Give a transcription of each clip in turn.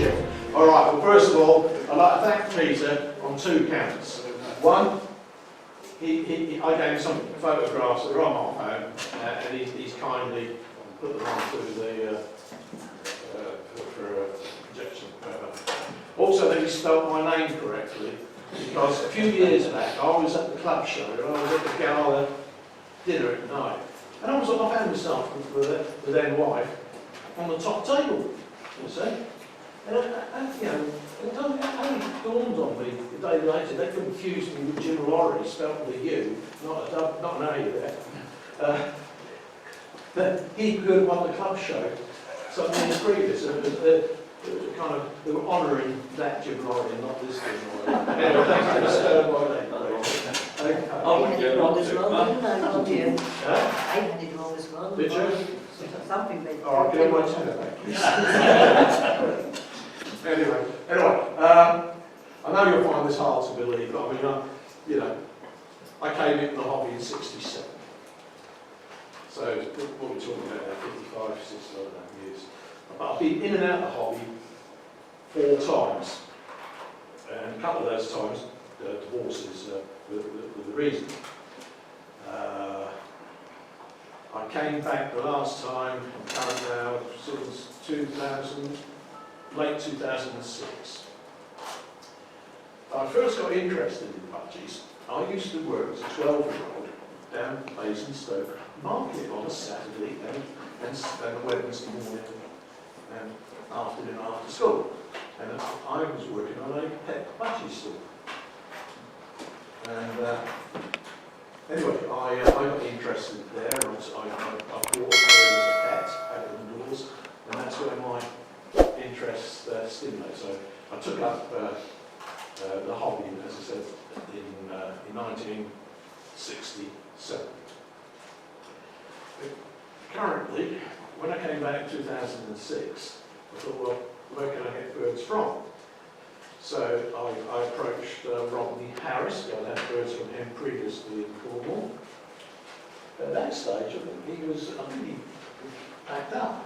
Yeah. All right, well, first of all, I'd like to thank Peter on two counts. One, I gave him some photographs that are on my phone, and he's kindly put them onto the for projection. Also, that he spelt my name correctly, because a few years back I was at the club show and I was at the gala dinner at night, and I found myself with the then wife on the top table, you see. And you know, it only dawned on me a day later, they confused me with Jim Lawrie, spelt with a U, not an A there. That he could have won the club show something years previous. And it was kind of, they were honouring that Jim Lawrie and not this Jim Lawrie. Anyway, thanks for the I had it wrong as well, didn't I, not you? Huh? I had it wrong as well. Did you? Something made All right, get my tenner back. Anyway, I know you'll find this hard to believe, but I mean, you know, I came into the hobby in '67. So what we're talking about now, 55, 60 years. But I've been in and out of the hobby 4 times, and a couple of those times, divorces were the reason. I came back the last time, I'm current now, since late 2006. I first got interested in budgies. I used to work as a 12-year-old down Basingstoke Market on a Saturday and a Wednesday morning and afternoon after school. And I was working on a pet budgie store. And anyway, I got interested there. I bought her as a pet out of indoors, and that's where my interest stimulated. So I took up the hobby, as I said, in 1967. Currently, when I came back in 2006, I thought, well, where can I get birds from? So I approached Rodney Harris. I had birds from him previously in Cornwall. At that stage, I think he packed up.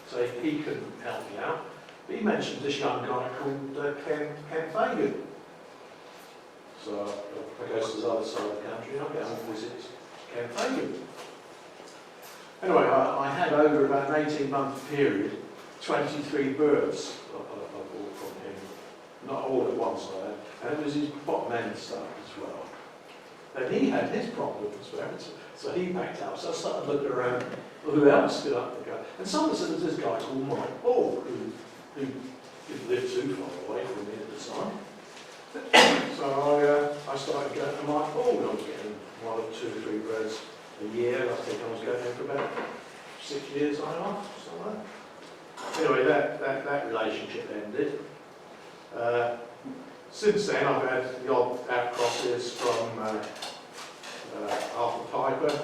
So he couldn't help me out. But he mentioned this young guy called Ken Fagan. So I go to the other side of the country and I go and visit Ken Fagan. Anyway, I had over about an 18-month period 23 birds I bought from him. Not all at once, and it was his bottom end stuff as well. And he had his problems as well, so he backed up. So I started looking around, well, who else did I go? And someone said there's this guy called Mike Ball, who didn't live too far away from me at the time. So I started going to Mike Ball, and I was getting 1 or 2 or 3 birds a year. I think I was going there for about 6 years on and off, something like that. Anyway, that relationship ended. Since then, I've had the odd outcrosses from Arthur Piper,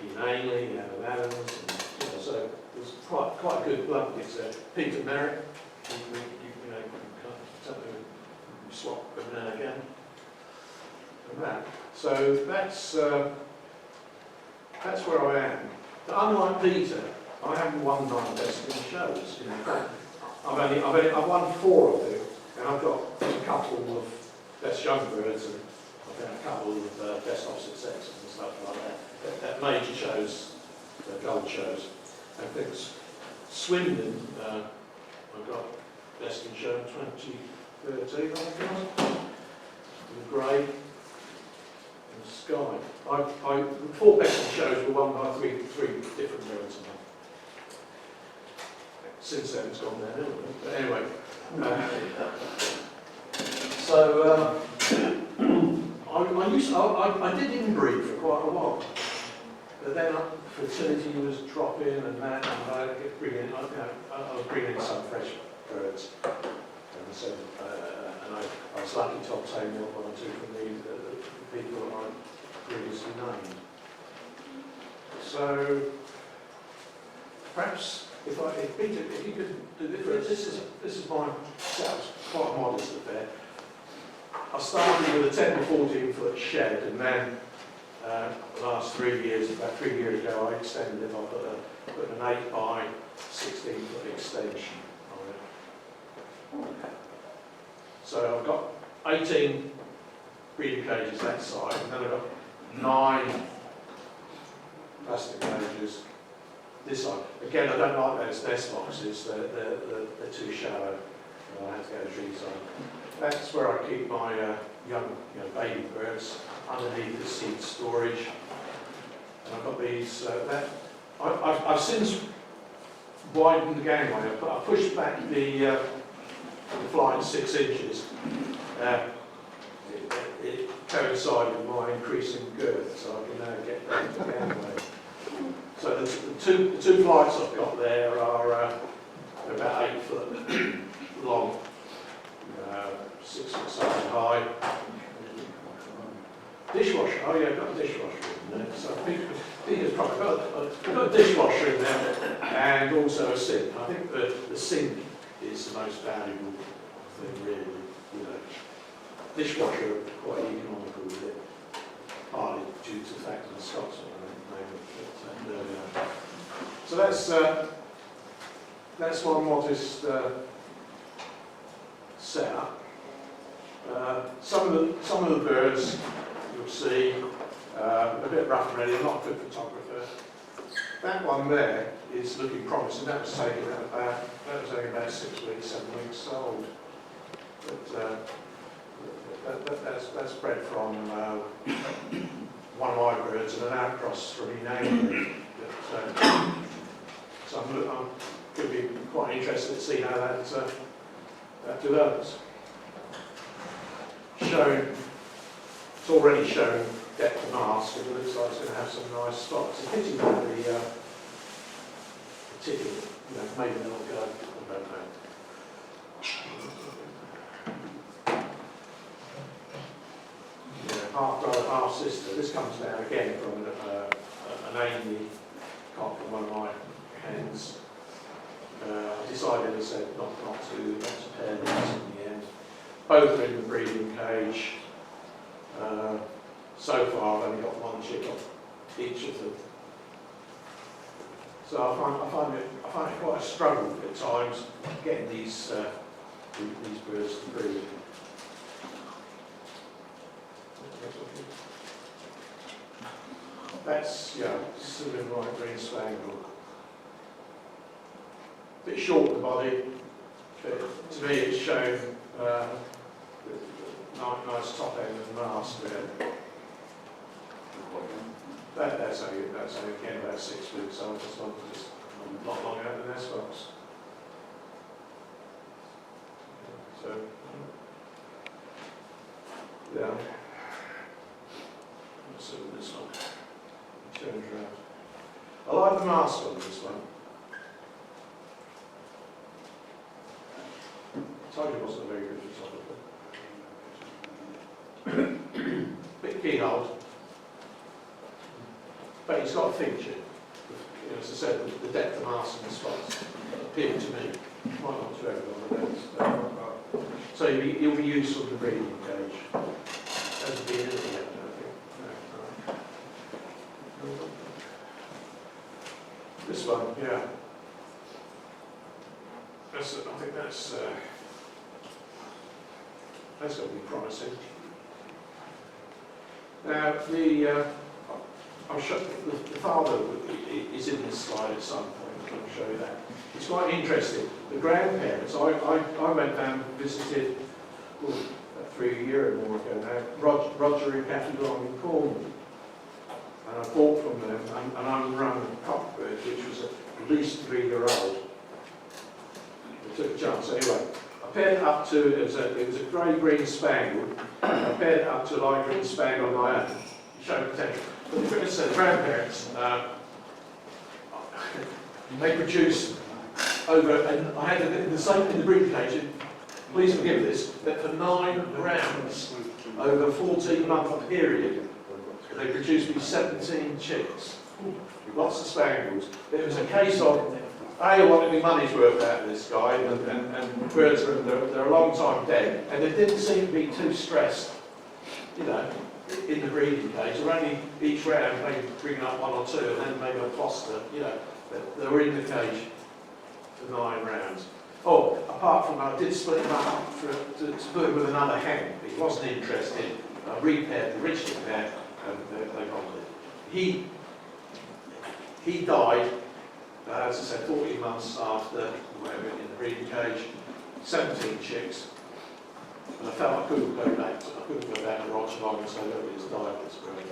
Ian Ainley, Alan Adams, and, you know, so there's quite a good blood mix there. Peter Merritt, you know, something we swap every now and again. And that. So that's where I am. But unlike Peter, I haven't won 9 Best in shows. In fact, I've won 4 of them, and I've got a couple of Best Young Birds, and I've got a couple of Best Opposite Sexes and stuff like that. At major shows, gold shows. I think Swindon, I've got Best in Show 2013, I think it was. The grey and the sky. The 4 Best in Shows were won by three different birds. Since then it's gone down a little bit. But anyway, I did inbreed for quite a while. But then fertility was dropping and that, and I was bringing in some fresh birds. And so, and I was lucky to obtain 1 or 2 from the people that I previously named. So perhaps if Peter, if you could do this is my setup, quite a modest affair. I started with a 10 to 14 foot shed, and then The last 3 years, about 3 years ago, I extended it. I put an 8 by 16 foot extension on it. So I've got 18 breeding cages that side, and then I've got 9 plastic cages this side. Again, I don't like those nest boxes, they're too shallow. I have to go to these on. That's where I keep my young baby birds underneath the seed storage. And I've got these, I've since widened the gangway. I pushed back the flight 6 inches. It coincided with my increasing girth, so I can now get down the gangway. So the two flights I've got there are about 8 foot long, 6 foot something high. Dishwasher, oh yeah, I've got a dishwasher in there. So I think it's probably got a dishwasher in there and also a sink. I think the sink is the most valuable thing really, Dishwasher quite economical with it, partly due to the fact that the Scots are so that's one modest setup. Some of the birds you'll see a bit rough and ready. I'm not a good photographer. That one there is looking promising. That was taken about 6 weeks, 7 weeks old. But that's bred from one of my birds and an outcross from Inane. So I'm going to be quite interested to see how that develops. It's already shown depth of mask, and it looks like it's going to have some nice spots. It's a pity that the ticket, maybe they'll go, I don't know. Half brother, half sister. This comes down again from an Amy cock from one of my hens. I decided, as I said, not to pair these in the end. Both are in the breeding cage. So far, I've only got one chick off each of them. So I find it quite a struggle at times getting these birds to breed. That's Swindon Budgerigar green spangle. A bit short in the body, but to me it's shown nice top end of the mask there. That's only again about 6 weeks old. This one's just a lot longer than the nest box. So yeah. Let's see with this one. Turns around. I like the mask on this one. I told you it wasn't a very good photographer. Bit keyhole. But it's got a feature. As I said, the depth of mask and the spots appeal to me. Might not to everyone, but so you'll be used for the breeding cage. Hasn't been anything yet, I don't think. No. This one, yeah. I think that's going to be promising. Now, I'm sure the father is in this slide at some point. I'll show you that. It's quite interesting. The grandparents, I went down and visited 3 years or more ago now, Roger and Kathy Long in Cornwall. And I bought from them an unrun cockbird, which was at least 3 years old. I took a chance. Anyway, I paired it up to, it was a grey-green spangle. I paired it up to a light green spangle on my own. It showed potential. But the grandparents, they produced over, and I had the same in the breeding cage, please forgive this, that for 9 rounds over a 14-month period, they produced me 17 chicks, lots of spangles. It was a case of, I wanted my money's worth out of this guy, and birds they're a long time dead, and they didn't seem to be too stressed. in the breeding cage. They're only each round maybe bring up 1 or 2, and then maybe a foster. You know, they were in the cage for 9 rounds. Oh, apart from that, I did split him up to put him with another hen. He wasn't interested. I repaired the original pair, and they bonded. He died, as I said, 14 months after whatever in the breeding cage, 17 chicks. And I felt I couldn't go back to Roger Long and say, look, he's died this bird.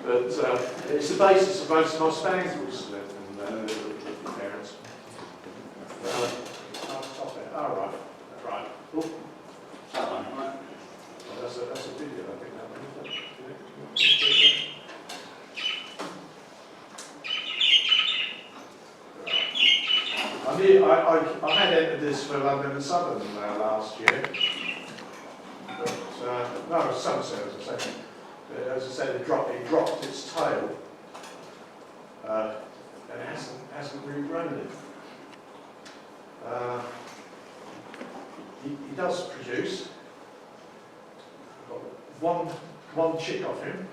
But it's the basis of most of my spangles and the parents. I'll stop it. All right. Right. Oh. Well, that's a video, I think that one. I had entered this for London and Southern last year. But, no, Somerset, as I say. But as I said, it dropped its tail. And it hasn't regrown it. He does produce. Got one chick off him,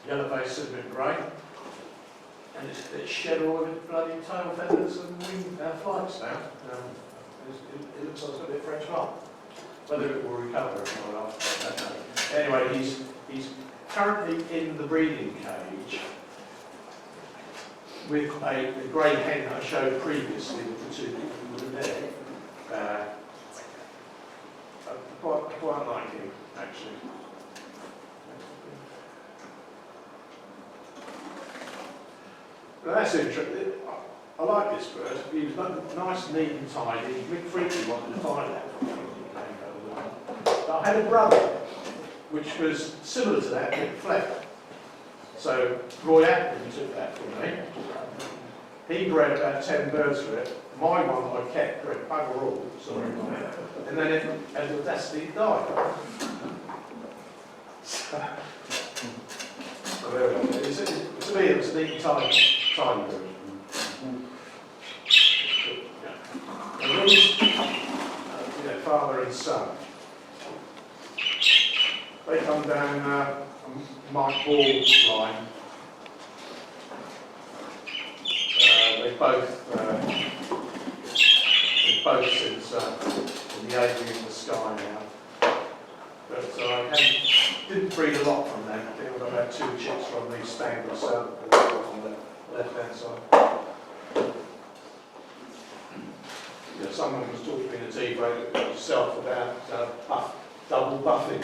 yellow-faced cinnamon grey, and it's shed all of its bloody tail feathers and wing flights now. It looks like it's got a bit French mark. Whether it will recover or not, I don't know. Anyway, he's currently in the breeding cage with a grey hen that I showed previously with the 2 people who were there. I quite like him, actually. But that's interesting. I like this bird. He was nice, neat and tidy. Mick Freaky wanted to find that from him. But I had a brother, which was similar to that, Mick Fleck. So Roy Atkin took that from me. He bred about 10 birds for it. My one that I kept bred bugger all, sorry. And then as the destiny died. So there we go. To me, it was a neat tiny bird. And these, father and son. They come down Mike Ball line. They both since in the aviary in the sky now. But I didn't breed a lot from them. I think I've got about 2 chicks from these Spangles on the left-hand side. Yeah, someone was talking in the tea break yourself about double buffing.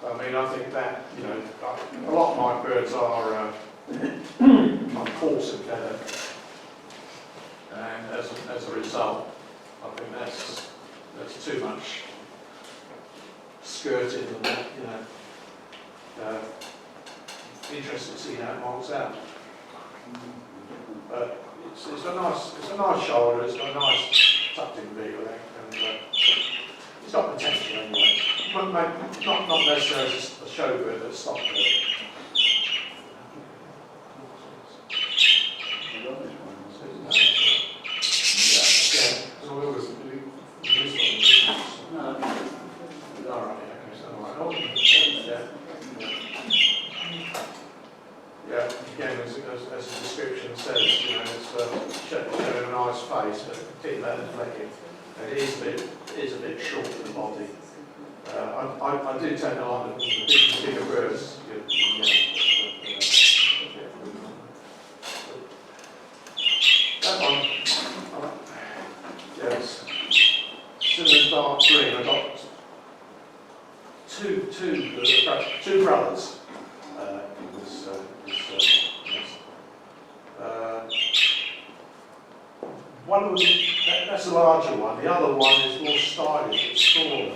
I mean, I think that, a lot of my birds are coarse and feathered. And as a result, I think that's too much skirted and that, interesting to see how it marks out. But it's a nice shoulder. It's got a nice tucked in beak, I think, and it's got potential anyway. Not necessarily a show bird, but a stock bird. Again, as the description says, it's showing a nice face, but particularly that flecking. And it is a bit short for the body. I do tend to like the bigger birds. That one, yes, cinnamon dark green. I got two brothers. One of them, that's a larger one. The other one is more stylish, it's smaller.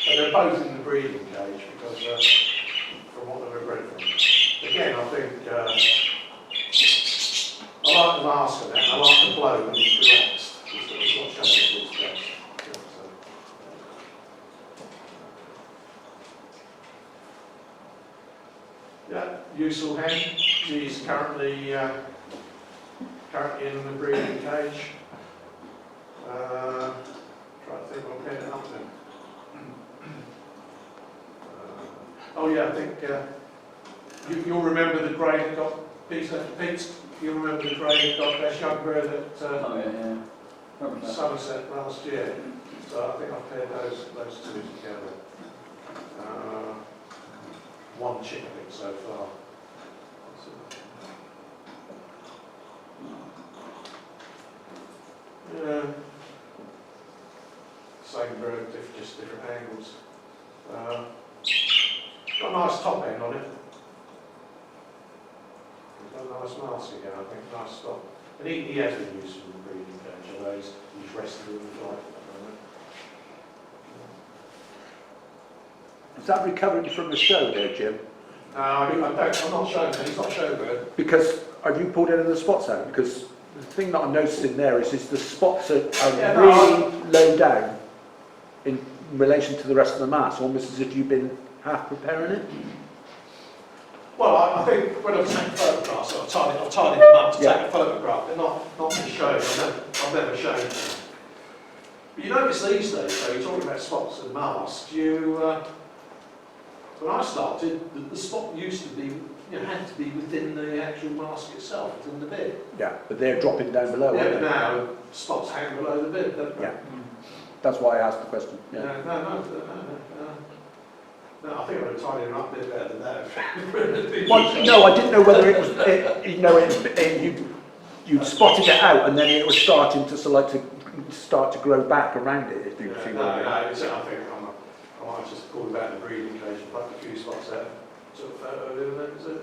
But they're both in the breeding cage because from what they've bred from. Again, I think I like the mask of that. I like the blow when he's relaxed. It's not showing his best. Yeah, useful hen. She's currently in the breeding cage. Try to think what I'll get it up to. Oh yeah, I think you'll remember the grade that got Pete. You'll remember the grade that got best young bird at Oh yeah. Somerset last year. So I think I've paired those two together. One chick, I think, so far. Yeah. Same bird, just different angles. Got a nice top end on it. He's got a nice mask again, I think, nice stop. And he has been used for the breeding cage, although he's rested in the flight at the moment. Is that recovering from the show there, Jim? No, I'm not showing him, he's not showbird. Because have you pulled any of the spots out? Because the thing that I'm noticing there is the spots are Yeah, really low down in relation to the rest of the mass, almost as if you've been half preparing it. Well, I think when I'm taking photographs, I've tidied them up to take a photograph, but not to show. I've never shown them. But you notice these days, so you're talking about spots and masks, when I started, the spot used to be, had to be within the actual mask itself, within the bib. Yeah, but they're dropping down below, Yeah, aren't but they? now spots hang below the bib, don't they? Yeah. That's why I asked the question. Yeah. No, I think I would have tidied them up a bit better than that. Well, no, I didn't know whether it was, you'd spotted it out and then it was starting to start to grow back around it. If you see what I mean. I think I might just call about the breeding cage and pluck a few spots out, took a photo of it, and that was it.